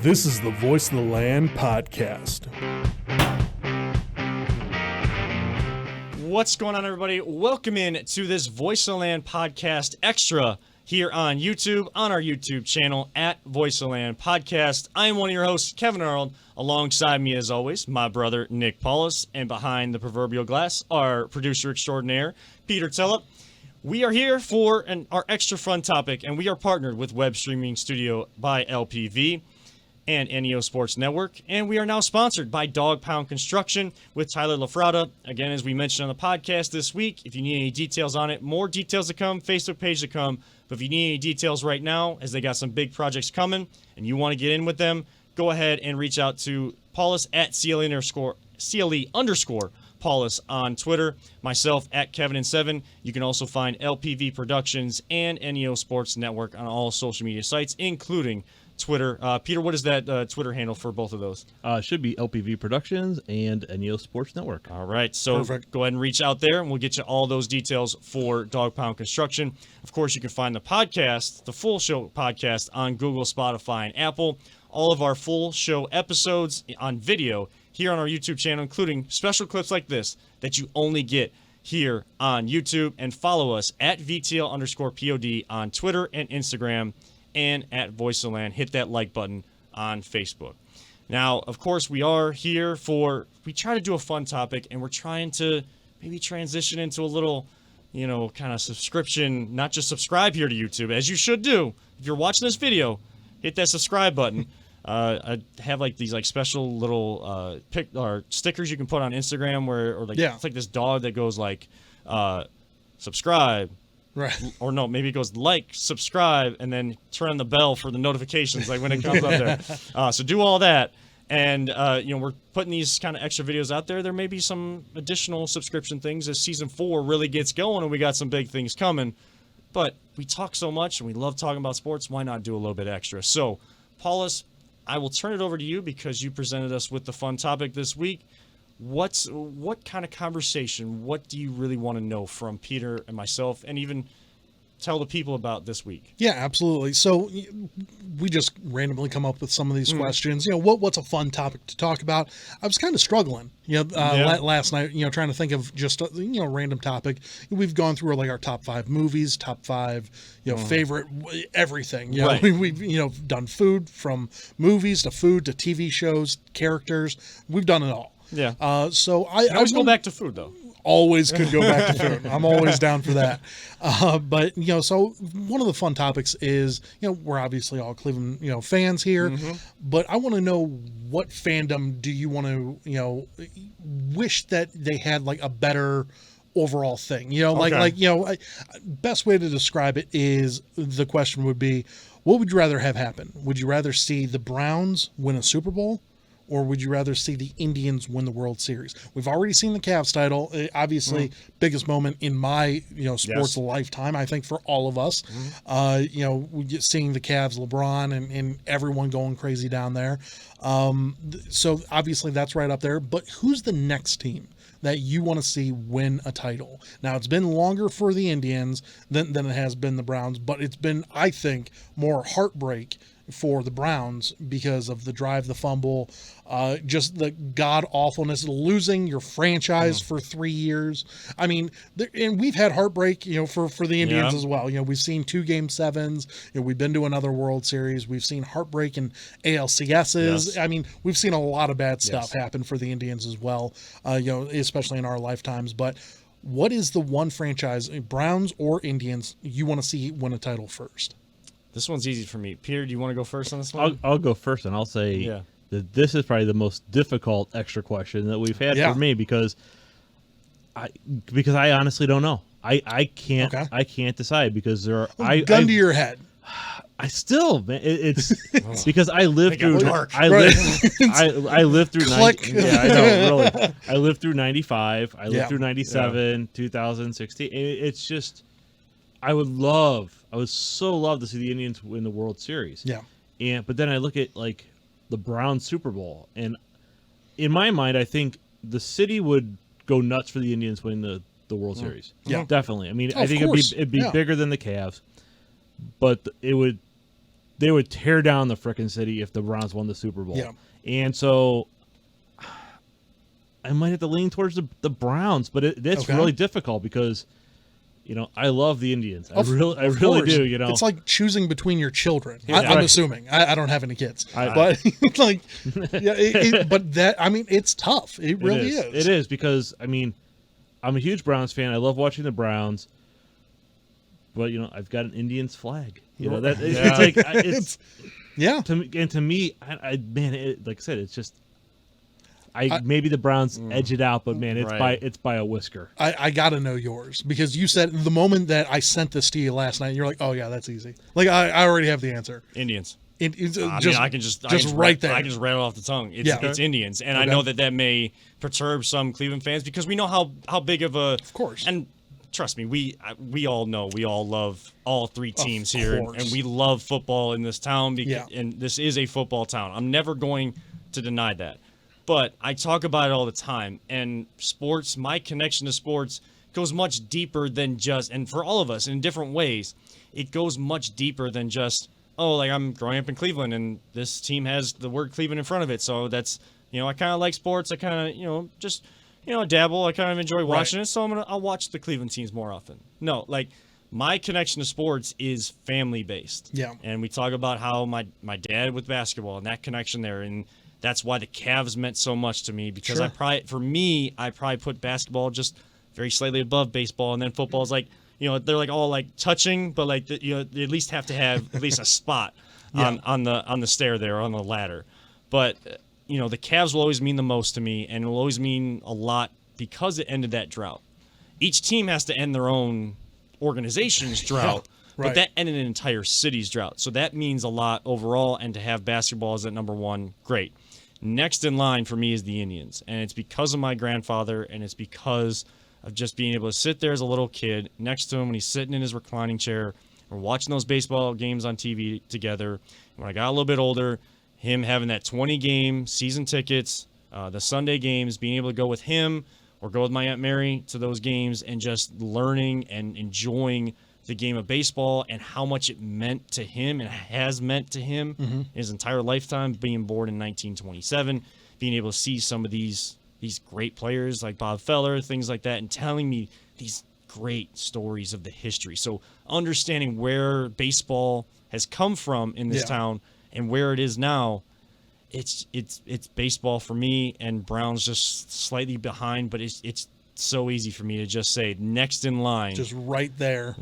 This is the Voice of the Land podcast. What's going on, everybody? Welcome in to this Voice of the Land podcast extra here on YouTube, on our YouTube channel at Voice of the Land Podcast. I am one of your hosts, Kevin Arnold. Alongside me, as always, my brother, Nick Paulus, and behind the proverbial glass, our producer extraordinaire, Peter Tellep. We are here for our extra fun topic, and we are partnered with Web Streaming Studio by LPV and NEO Sports Network, and we are now sponsored by Dog Pound Construction with Tyler LaFrada. Again, as we mentioned on the podcast this week, if you need any details on it, more details to come, Facebook page to come, but if you need any details right now, as they got some big projects coming, and you want to get in with them, go ahead and reach out to Paulus at CLE_ Paulus on Twitter, myself at Kevin7. You can also find LPV Productions and NEO Sports Network on all social media sites, including Twitter. Peter, what is that Twitter handle for both of those? Should be LPV Productions and NEO Sports Network. All right, so Perfect. Go ahead and reach out there, and we'll get you all those details for Dog Pound Construction. Of course, you can find the podcast, the full show podcast, on Google, Spotify, and Apple. All of our full show episodes on video here on our YouTube channel, including special clips like this that you only get here on YouTube. And follow us at VTL_POD on Twitter and Instagram, and at Voice of the Land. Hit that like button on Facebook. Now, of course, we are here we try to do a fun topic, and we're trying to maybe transition into a little, kind of subscription, not just subscribe here to YouTube, as you should do. If you're watching this video, hit that subscribe button. I have these special little stickers you can put on Instagram it's like this dog that goes subscribe. Right. Or no, maybe it goes subscribe, and then turn on the bell for the notifications when it comes up there. So do all that. And, we're putting these kind of extra videos out there. There may be some additional subscription things as Season 4 really gets going, and we got some big things coming. But we talk so much, and we love talking about sports. Why not do a little bit extra? So, Paulus, I will turn it over to you because you presented us with the fun topic this week. What kind of conversation, what do you really want to know from Peter and myself, and even tell the people about this week? Yeah, absolutely. So we just randomly come up with some of these questions. What's a fun topic to talk about? I was kind of struggling, last night, trying to think of just a random topic. We've gone through our top 5 movies, top 5, favorite everything. Right. We've done food, from movies to food to TV shows, characters. We've done it all. Yeah. So I always go back to food, though. Always could go back to food. I'm always down for that. But so one of the fun topics is, we're obviously all Cleveland, fans here, but I want to know, what fandom do you want to, wish that they had a better overall thing, best way to describe it is, the question would be, what would you rather have happen? Would you rather see the Browns win a Super Bowl, or would you rather see the Indians win the World Series? We've already seen the Cavs title. Obviously, biggest moment in my sports lifetime, I think, for all of us. Seeing the Cavs, LeBron, and everyone going crazy down there. So obviously that's right up there. But who's the next team that you want to see win a title? Now, it's been longer for the Indians than it has been the Browns, but it's been, I think, more heartbreak for the Browns because of the drive, the fumble, just the god-awfulness, losing your franchise for 3 years. I mean, and we've had heartbreak, for the Indians as well. We've seen 2 Game 7s. We've been to another World Series. We've seen heartbreak in ALCSs. Yes. I mean, we've seen a lot of bad stuff happen for the Indians as well, especially in our lifetimes. But what is the one franchise, Browns or Indians, you want to see win a title first? This one's easy for me. Peter, do you want to go first on this one? I'll go first, and I'll say that this is probably the most difficult extra question that we've had for me, because I honestly don't know. I can't decide, because there are gun to your head. I still, man, it's because I lived through. I lived through. I know, really. I lived through 95. I lived through 97, 2016. It's just, I would so love to see the Indians win the World Series. Yeah. But then I look at the Browns Super Bowl, and in my mind, I think the city would go nuts for the Indians winning the World Series. Yeah, definitely. I mean, I think it'd be bigger than the Cavs, but it would they would tear down the frickin' city if the Browns won the Super Bowl. Yeah. And so I might have to lean towards the Browns, but it's really difficult because, I love the Indians. I really do. It's like choosing between your children. Yeah, I'm assuming. I don't have any kids, but like, but that it's tough. It really is. It is because I'm a huge Browns fan. I love watching the Browns, but I've got an Indians flag. It's like it's To me, like I said, it's just. Maybe the Browns edge it out, but man, it's by a whisker. I gotta know yours because you said the moment that I sent this to you last night, you're like, oh yeah, that's easy. Like I already have the answer. Indians. I can just right there. I can just rattle off the tongue. It's Indians, and I know that may perturb some Cleveland fans because we know how big of a. Of course. And trust me, we all know we all love all three teams here, and we love football in this town. And this is a football town. I'm never going to deny that. But I talk about it all the time, and sports, my connection to sports goes much deeper than just, and for all of us in different ways, it goes much deeper than just, like I'm growing up in Cleveland and this team has the word Cleveland in front of it. So that's, I kind of like sports. I kind of, just, dabble. I kind of enjoy watching it. So I'll watch the Cleveland teams more often. No, like my connection to sports is family based. Yeah. And we talk about how my dad with basketball and that connection there, and that's why the Cavs meant so much to me because I probably put basketball just very slightly above baseball, and then football is like, they're like all like touching, but like they at least have to have at least a spot on the stair there, on the ladder. But the Cavs will always mean the most to me, and it will always mean a lot because it ended that drought. Each team has to end their own organization's drought. Right. But that ended an entire city's drought. So that means a lot overall, and to have basketball as at number one, great. Next in line for me is the Indians, and it's because of my grandfather, and it's because of just being able to sit there as a little kid next to him when he's sitting in his reclining chair. We're watching those baseball games on TV together. And when I got a little bit older, him having that 20-game season tickets, the Sunday games, being able to go with him or go with my Aunt Mary to those games and just learning and enjoying the game of baseball and how much it meant to him and has meant to him his entire lifetime, being born in 1927, being able to see some of these great players like Bob Feller, things like that, and telling me these great stories of the history. So understanding where baseball has come from in this town and where it is now, it's baseball for me, and Browns just slightly behind, but it's so easy for me to just say next in line, just right there,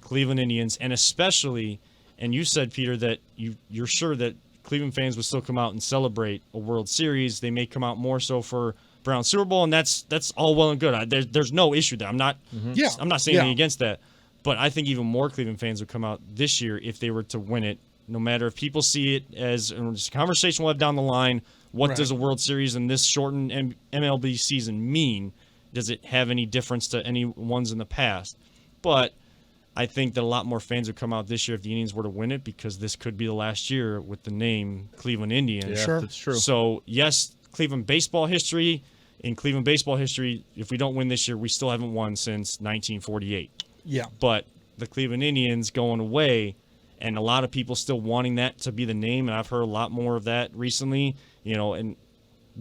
Cleveland Indians. And especially, and you said, Peter, that you're sure that Cleveland fans would still come out and celebrate a World Series. They may come out more so for Browns Super Bowl, and that's all well and good. There's no issue there. I'm not saying anything against that, but I think even more Cleveland fans would come out this year if they were to win it, no matter if people see it as a conversation we'll have down the line. What does a World Series in this shortened MLB season mean? Does it have any difference to any ones in the past? But I think that a lot more fans would come out this year if the Indians were to win it, because this could be the last year with the name Cleveland Indians. Yeah, that's true. So, yes, Cleveland baseball history. In Cleveland baseball history, if we don't win this year, we still haven't won since 1948. Yeah. But the Cleveland Indians going away, and a lot of people still wanting that to be the name, and I've heard a lot more of that recently. And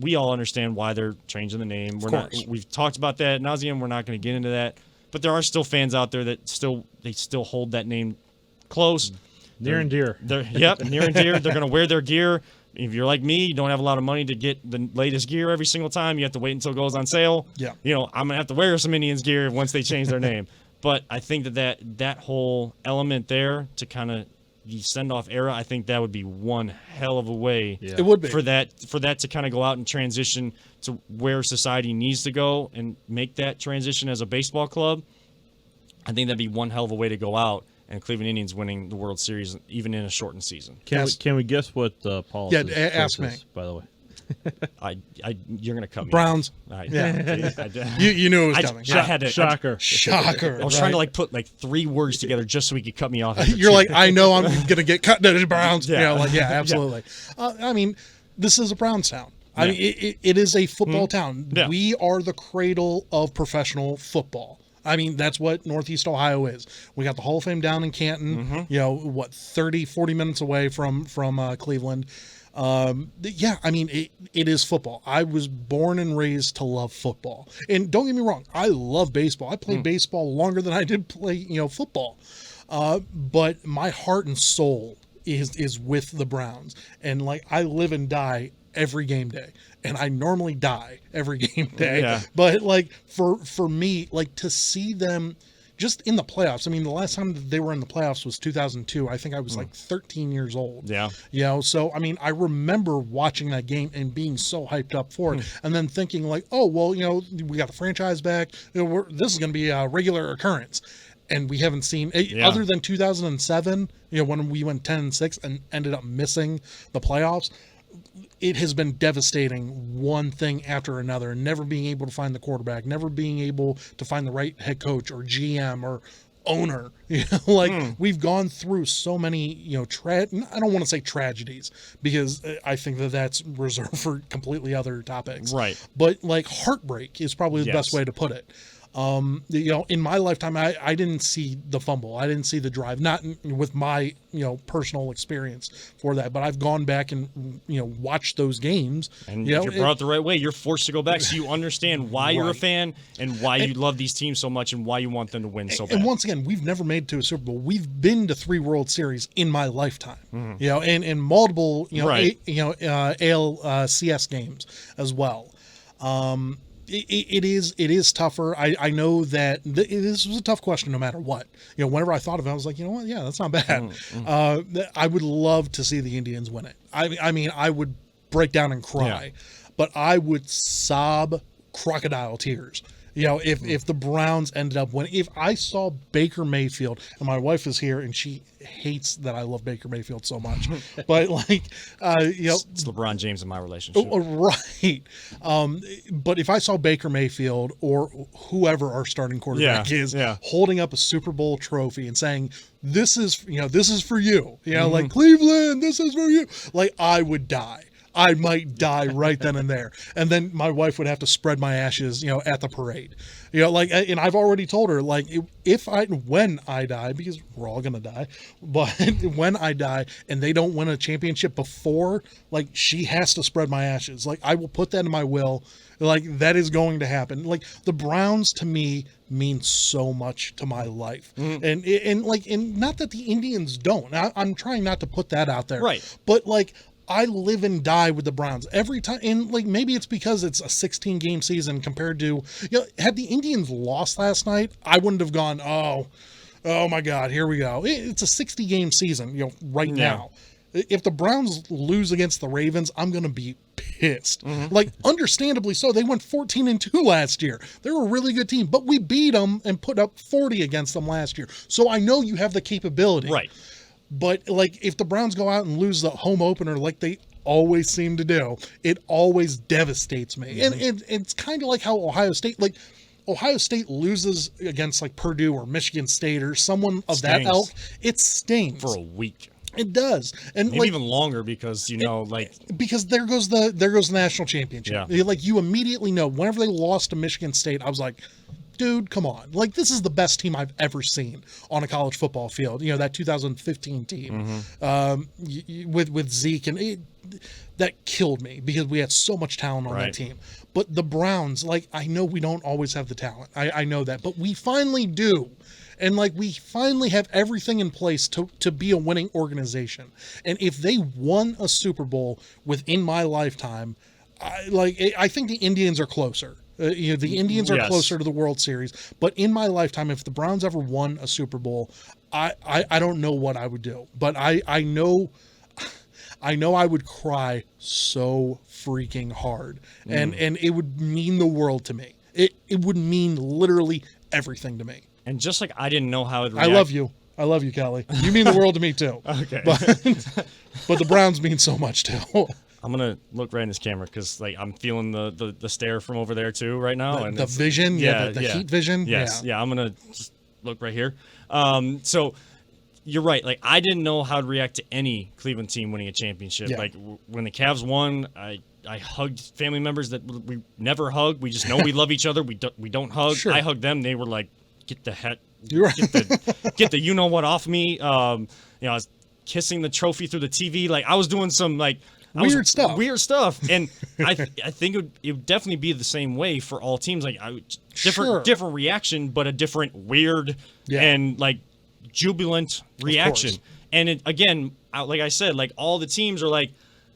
we all understand why they're changing the name. We've talked about that ad nauseum. We're not going to get into that. But there are still fans out there that still hold that name close. Near and dear. Near and dear. They're going to wear their gear. If you're like me, you don't have a lot of money to get the latest gear every single time. You have to wait until it goes on sale. Yeah. I'm going to have to wear some Indians gear once they change their name. But I think that whole element there to kind of the send-off era, I think that would be one hell of a way. Yeah. It would be. For that to kind of go out and transition to where society needs to go and make that transition as a baseball club. I think that'd be one hell of a way to go out, and Cleveland Indians winning the World Series even in a shortened season. Can we guess what Paul's ask me, by the way? You're gonna cut me. Browns. You knew it was coming. I had to. Shocker. I was trying to put 3 words together just so he could cut me off. You're like, I know I'm gonna get cut to the Browns. Yeah, absolutely. I mean, this is a Browns town. I mean, it is a football town. Yeah. We are the cradle of professional football. I mean, that's what Northeast Ohio is. We got the Hall of Fame down in Canton, 30, 40 minutes away from Cleveland. Yeah, I mean, it is football. I was born and raised to love football. And don't get me wrong, I love baseball. I played baseball longer than I did play, football. But my heart and soul is with the Browns. And like, I live and die every game day. And I normally die every game day. Yeah. But like, for me, like, to see them just in the playoffs. I mean, the last time that they were in the playoffs was 2002. I think I was like 13 years old. Yeah. So, I mean, I remember watching that game and being so hyped up for it. And then thinking like, oh, well, we got the franchise back. This is going to be a regular occurrence. And we haven't seen, other than 2007, when we went 10-6 and ended up missing the playoffs. It has been devastating, one thing after another, never being able to find the quarterback, never being able to find the right head coach or GM or owner. We've gone through so many, I don't want to say tragedies, because I think that that's reserved for completely other topics. Right. But like, heartbreak is probably the best way to put it. In my lifetime, I didn't see the fumble. I didn't see the drive, not with my, personal experience for that, but I've gone back and, watched those games. And if you're brought the right way, you're forced to go back so you understand why you're a fan and why you love these teams so much and why you want them to win so bad. And once again, we've never made it to a Super Bowl. We've been to 3 World Series in my lifetime, and multiple, ALCS games as well. It is tougher. I know that this was a tough question no matter what. Whenever I thought of it, I was like, you know what? Yeah, that's not bad. I would love to see the Indians win it. I mean, I would break down and cry, but I would sob crocodile tears. If the Browns ended up winning, if I saw Baker Mayfield, and my wife is here and she hates that I love Baker Mayfield so much, but like, it's LeBron James in my relationship. Right. But if I saw Baker Mayfield or whoever our starting quarterback is holding up a Super Bowl trophy and saying, this is for you, like, Cleveland, this is for you. Like, I would die. I might die right then and there. And then my wife would have to spread my ashes, at the parade. And I've already told her, like, when I die, because we're all going to die, but when I die and they don't win a championship before, like, she has to spread my ashes. Like, I will put that in my will. Like, that is going to happen. Like, the Browns to me mean so much to my life. And not that the Indians don't. I'm trying not to put that out there. Right. But like, I live and die with the Browns every time. And like, maybe it's because it's a 16-game season compared to, had the Indians lost last night, I wouldn't have gone, oh my God, here we go. It's a 60-game season, right now. If the Browns lose against the Ravens, I'm going to be pissed. Like, understandably so. They went 14-2 last year. They're a really good team, but we beat them and put up 40 against them last year. So I know you have the capability. Right. But like, if the Browns go out and lose the home opener like they always seem to do, it always devastates me. And it's kind of like how Ohio State loses against like Purdue or Michigan State or someone of that ilk. It stings for a week. It does, and maybe even longer, because because there goes the national championship. Yeah. Like, you immediately know whenever they lost to Michigan State, I was like, dude, come on. Like, this is the best team I've ever seen on a college football field. That 2015 team with Zeke, and that killed me because we had so much talent on that team. But the Browns, like, I know we don't always have the talent. I know that, but we finally do. And like, we finally have everything in place to be a winning organization. And if they won a Super Bowl within my lifetime, I think the Indians are closer. The Indians are closer to the World Series, but in my lifetime, if the Browns ever won a Super Bowl, I don't know what I would do, but I know I would cry so freaking hard, and it would mean the world to me. It would mean literally everything to me. And just like I didn't know how it react. I love you, Kelly. You mean the world to me too. Okay. But the Browns mean so much too. I'm gonna look right in this camera because like I'm feeling the stare from over there too right now, and the vision, the heat vision. Yes, yeah. I'm gonna just look right here. So you're right. Like, I didn't know how to react to any Cleveland team winning a championship. Like, when the Cavs won, I hugged family members that we never hug. We just know we love each other. We don't hug. Sure. I hugged them. They were like, get the heck, You're right. get the you know what off me. I was kissing the trophy through the TV. Like I was doing some weird stuff, and I think it would definitely be the same way for all teams. Like different reaction, but a different weird and like jubilant reaction. And again, like I said, like all the teams are like.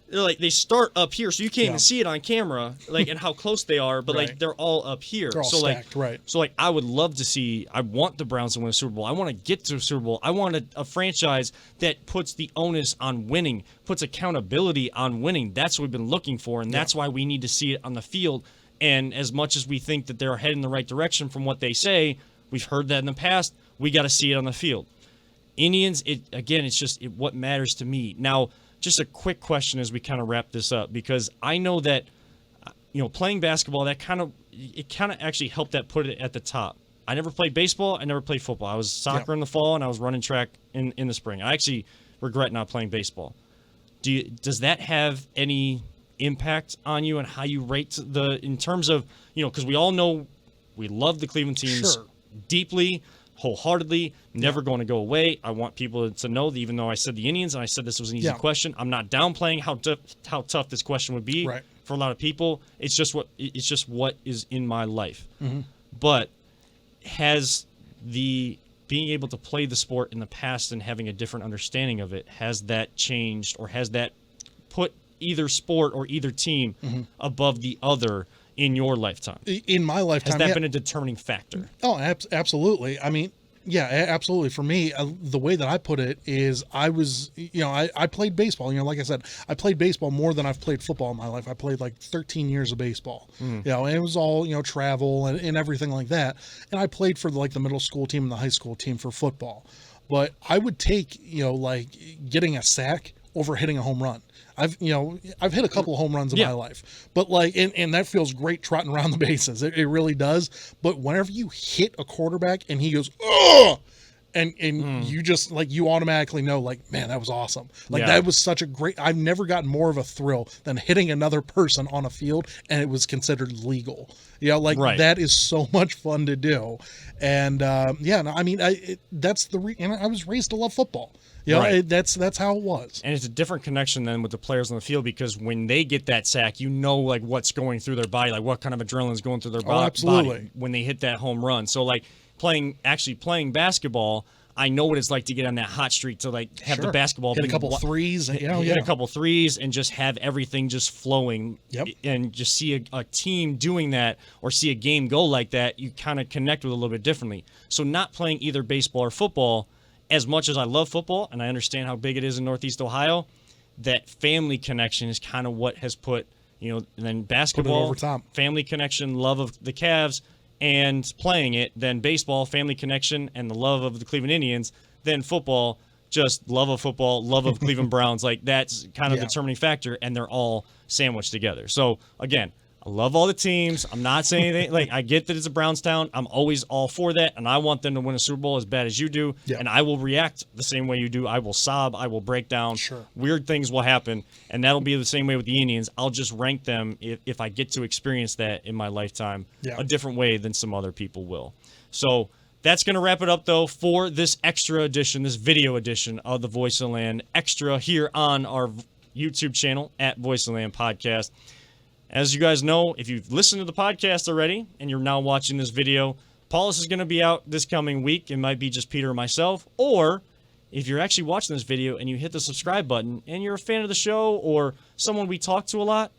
They start up here, so you can't even see it on camera, like and how close they are. But like they're all up here, they're all stacked, right? So like I would love to see. I want the Browns to win a Super Bowl. I want to get to a Super Bowl. I want a franchise that puts the onus on winning, puts accountability on winning. That's what we've been looking for, and that's why we need to see it on the field. And as much as we think that they're heading in the right direction from what they say, we've heard that in the past. We got to see it on the field. Indians, it's just what matters to me now. Just a quick question as we kind of wrap this up, because I know that, playing basketball, it kind of actually helped that put it at the top. I never played baseball. I never played football. I was soccer in the fall, and I was running track in the spring. I actually regret not playing baseball. Does that have any impact on you and how you rate in terms of, because we all know we love the Cleveland teams deeply, wholeheartedly, never going to go away. I want people to know that even though I said the Indians and I said this was an easy question, I'm not downplaying how tough this question would be for a lot of people. It's just what is in my life. Mm-hmm. But has the being able to play the sport in the past and having a different understanding of it, has that changed, or has that put either sport or either team above the other in your lifetime? In my lifetime, has that been a determining factor? Oh, absolutely. I mean, absolutely. For me, the way that I put it is I was, I played baseball. Like I said, I played baseball more than I've played football in my life. I played like 13 years of baseball, and it was all, travel and everything like that. And I played for the middle school team and the high school team for football. But I would take, getting a sack over hitting a home run. I've hit a couple of home runs in my life, but and that feels great trotting around the bases. It really does. But whenever you hit a quarterback and he goes, ugh, and you just you automatically know, man, that was awesome. That was such a great, I've never gotten more of a thrill than hitting another person on a field and it was considered legal. That is so much fun to do. And that's and I was raised to love football. That's how it was. And it's a different connection than with the players on the field, because when they get that sack, what's going through their body, what kind of adrenaline is going through their body when they hit that home run. So playing basketball, I know what it's like to get on that hot streak to have the basketball hit a couple threes, hit a couple threes, and just have everything just flowing. And just see a team doing that, or see a game go like that, you kind of connect with it a little bit differently. So not playing either baseball or football, as much as I love football and I understand how big it is in Northeast Ohio, that family connection is kind of what has put, and then basketball, over top. Family connection, love of the Cavs, and playing it, then baseball, family connection, and the love of the Cleveland Indians, then football, just love of football, love of Cleveland Browns. That's kind of the determining factor, and they're all sandwiched together. So, again, I love all the teams. I'm not saying anything. I get that it's a Browns town. I'm always all for that, and I want them to win a Super Bowl as bad as you do. Yeah. And I will react the same way you do. I will sob. I will break down. Sure. Weird things will happen, and that'll be the same way with the Indians. I'll just rank them if I get to experience that in my lifetime a different way than some other people will. So that's going to wrap it up, though, for this extra edition, this video edition of the Voice of the Land Extra here on our YouTube channel at Voice of the Land Podcast. As you guys know, if you've listened to the podcast already and you're now watching this video, Paulus is going to be out this coming week. It might be just Peter or myself. Or if you're actually watching this video and you hit the subscribe button and you're a fan of the show or someone we talk to a lot,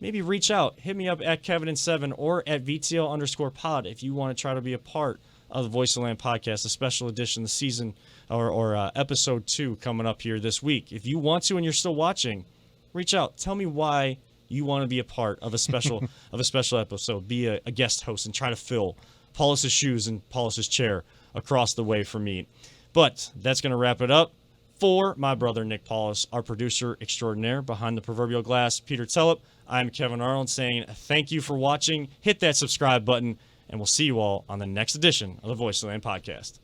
maybe reach out. Hit me up at Kevin7 or at VTL_pod if you want to try to be a part of the Voice of the Land Podcast, a special edition, the season or episode 2 coming up here this week. If you want to and you're still watching, reach out. Tell me why you want to be a part of a special episode, be a guest host, and try to fill Paulus's shoes and Paulus's chair across the way from me. But that's going to wrap it up for my brother Nick Paulus, our producer extraordinaire behind the proverbial glass, Peter Tellep. I'm Kevin Arnold saying thank you for watching. Hit that subscribe button, and we'll see you all on the next edition of the Voice of the Land Podcast.